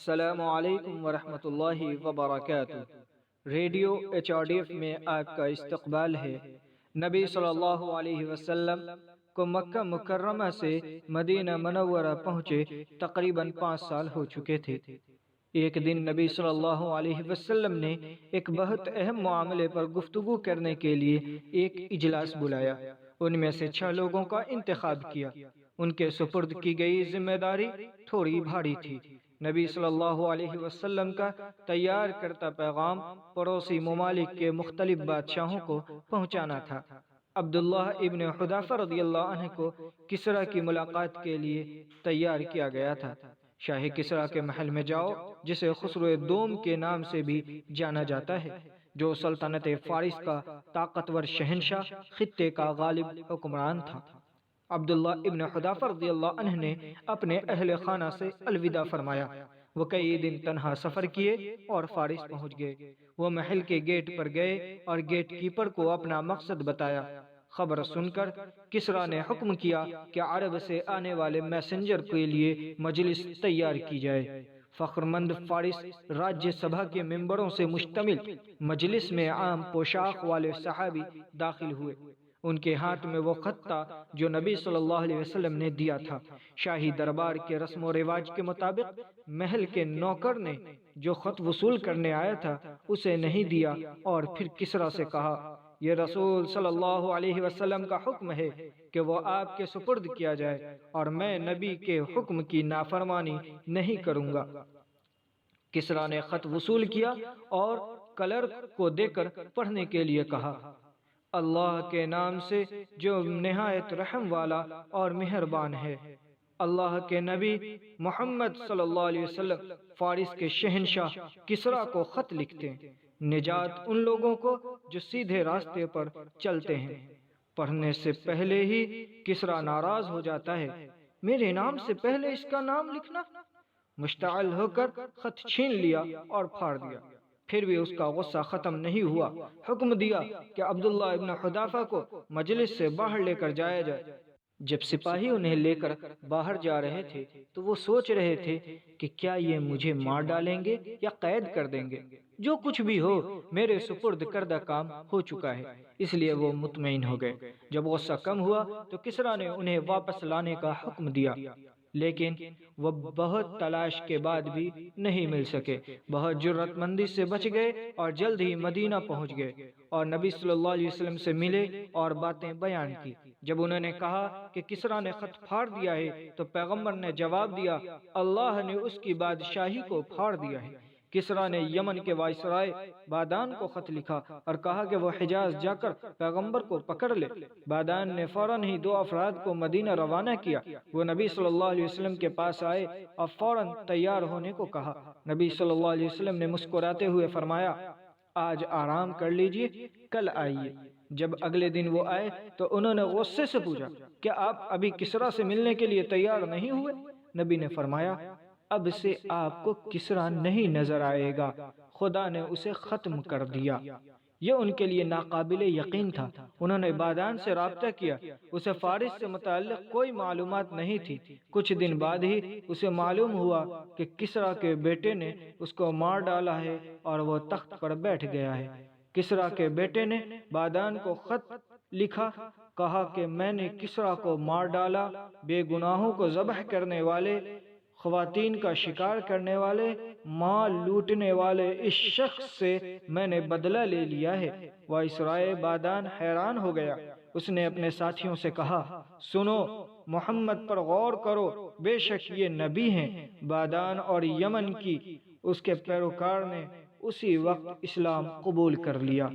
السلام علیکم ورحمۃ اللہ وبرکاتہ۔ ریڈیو HRDF میں آپ کا استقبال ہے۔ نبی صلی اللہ علیہ وسلم کو مکہ مکرمہ سے مدینہ منورہ پہنچے تقریباً 5 سال ہو چکے تھے۔ ایک دن نبی صلی اللہ علیہ وسلم نے ایک بہت اہم معاملے پر گفتگو کرنے کے لیے ایک اجلاس بلایا۔ ان میں سے 6 لوگوں کا انتخاب کیا۔ ان کے سپرد کی گئی ذمہ داری تھوڑی بھاری تھی۔ نبی صلی اللہ علیہ وسلم کا تیار کرتا پیغام پڑوسی ممالک کے مختلف بادشاہوں کو پہنچانا تھا۔ عبداللہ ابن حذافہ رضی اللہ عنہ کو کسریٰ کی ملاقات کے لیے تیار کیا گیا تھا۔ شاہ کسریٰ کے محل میں جاؤ، جسے خسرو دوم کے نام سے بھی جانا جاتا ہے، جو سلطنت فارس کا طاقتور شہنشاہ، خطے کا غالب حکمران تھا۔ عبداللہ ابن حذافہ رضی اللہ عنہ نے اپنے اہل خانہ سے الوداع فرمایا۔ وہ کئی دن تنہا سفر کیے اور فارس پہنچ گئے۔ وہ محل کے گیٹ پر گئے اور گیٹ کیپر کو اپنا مقصد بتایا۔ خبر سن کر کسریٰ نے حکم کیا کہ عرب سے آنے والے میسنجر کے لیے مجلس تیار کی جائے۔ فخرمند فارس راجیہ سبھا کے ممبروں سے مشتمل مجلس میں عام پوشاک والے صحابی داخل ہوئے۔ ان کے ہاتھ میں وہ خط تھا جو نبی صلی اللہ علیہ وسلم نے دیا تھا۔ شاہی دربار کے رسم و رواج کے مطابق محل کے نوکر نے جو خط وصول کرنے آیا تھا اسے نہیں دیا اور پھر کسریٰ سے کہا، یہ رسول صلی اللہ علیہ وسلم کا حکم ہے کہ وہ آپ کے سپرد کیا جائے، اور میں نبی کے حکم کی نافرمانی نہیں کروں گا۔ کسریٰ نے خط وصول کیا اور کلرک کو دے کر پڑھنے کے لیے کہا، اللہ کے نام سے جو نہایت رحم والا اور مہربان ہے۔ اللہ کے نبی محمد صلی اللہ علیہ وسلم فارس کے شہنشاہ کسریٰ کو خط لکھتے ہیں، نجات ان لوگوں کو جو سیدھے راستے پر چلتے ہیں۔ پڑھنے سے پہلے ہی کسریٰ ناراض ہو جاتا ہے، میرے نام سے پہلے اس کا نام لکھنا۔ مشتعل ہو کر خط چھین لیا اور پھاڑ دیا۔ پھر بھی اس کا غصہ ختم نہیں ہوا۔ حکم دیا کہ عبداللہ ابن حذافہ کو مجلس سے باہر لے کر جایا جائے۔ جب سپاہی انہیں لے کر باہر جا رہے تھے تو وہ سوچ رہے تھے کہ کیا یہ مجھے مار ڈالیں گے یا قید کر دیں گے۔ جو کچھ بھی ہو، میرے سپرد کردہ کام ہو چکا ہے، اس لیے وہ مطمئن ہو گئے۔ جب غصہ کم ہوا تو کسریٰ نے انہیں واپس لانے کا حکم دیا، لیکن وہ بہت تلاش کے بعد بھی نہیں مل سکے۔ بہت جرات مندی سے بچ گئے اور جلد ہی مدینہ پہنچ گئے اور نبی صلی اللہ علیہ وسلم سے ملے اور باتیں بیان کی۔ جب انہوں نے کہا کہ کسریٰ نے خط پھاڑ دیا ہے تو پیغمبر نے جواب دیا، اللہ نے اس کی بادشاہی کو پھاڑ دیا ہے۔ کسریٰ نے یمن کے وائسرائے بادان کو خط لکھا اور کہا کہ وہ حجاز جا کر پیغمبر کو پکڑ لے۔ بادان نے فوراً ہی 2 افراد کو مدینہ روانہ کیا۔ وہ نبی صلی اللہ علیہ وسلم کے پاس آئے اور فوراً تیار ہونے کو کہا۔ نبی صلی اللہ علیہ وسلم نے مسکراتے ہوئے فرمایا، آج آرام کر لیجئے، کل آئیے۔ جب اگلے دن وہ آئے تو انہوں نے غصے سے پوچھا، کیا آپ ابھی کسریٰ سے ملنے کے لیے تیار نہیں ہوئے؟ نبی نے فرمایا، اب سے آپ کو کسریٰ نہیں نظر آئے گا، خدا نے اسے ختم کر دیا۔ یہ ان کے لیے ناقابل یقین تھا۔ انہوں نے بادان سے رابطہ کیا، اسے فارس سے متعلق کوئی معلومات نہیں تھی۔ کچھ دن بعد ہی اسے معلوم ہوا کہ کسریٰ کے بیٹے نے اس کو مار ڈالا ہے اور وہ تخت پر بیٹھ گیا ہے۔ کسریٰ کے بیٹے نے بادان کو خط لکھا، کہا کہ میں نے کسریٰ کو مار ڈالا، بے گناہوں کو ذبح کرنے والے، خواتین کا شکار کرنے والے، مال لوٹنے والے اس شخص سے میں نے بدلہ لے لیا ہے۔ وائسرائے بادان حیران ہو گیا۔ اس نے اپنے ساتھیوں سے کہا، سنو، محمد پر غور کرو، بے شک یہ نبی ہیں۔ بادان اور یمن کی اس کے پیروکار نے اسی وقت اسلام قبول کر لیا۔